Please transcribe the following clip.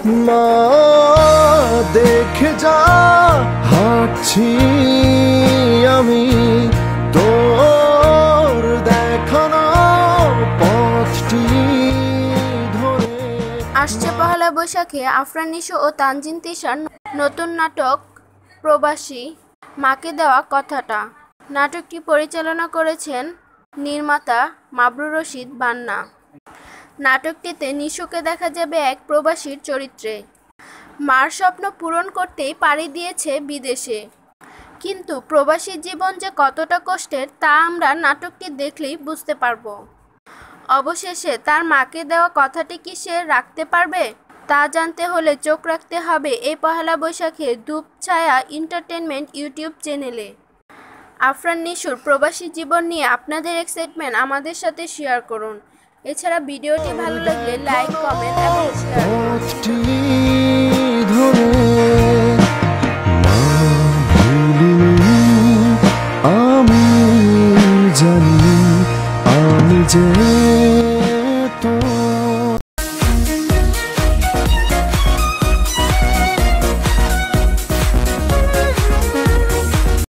মা দেখে যা হাঁটছি আমি তোর দেখানো পথটি ধরে। আসছে পহেলা বৈশাখে আফরান নিশো ও তানজিন তিশার নতুন নাটক প্রবাসী, মাকে দেওয়া কথাটা। নাটকটি পরিচালনা করেছেন নির্মাতা মাবরুর রশিদ বান্না। নাটকটিতে নিশোকে দেখা যাবে এক প্রবাসীর চরিত্রে। মার স্বপ্ন পূরণ করতেই পাড়ি দিয়েছে বিদেশে, কিন্তু প্রবাসী জীবন যে কতটা কষ্টের তা আমরা নাটকটি দেখলেই বুঝতে পারব। অবশেষে তার মাকে দেওয়া কথাটি কি সে রাখতে পারবে, তা জানতে হলে চোখ রাখতে হবে এই পহেলা বৈশাখে ধূপছায়া এন্টারটেইনমেন্ট ইউটিউব চ্যানেলে। আফরান নিশোর প্রবাসী জীবন নিয়ে আপনাদের এক্সাইটমেন্ট আমাদের সাথে শেয়ার করুন। এছাড়া ভিডিওটি ভালো লাগলে লাইক, কমেন্ট এবং শেয়ার আমি জানি আমি যে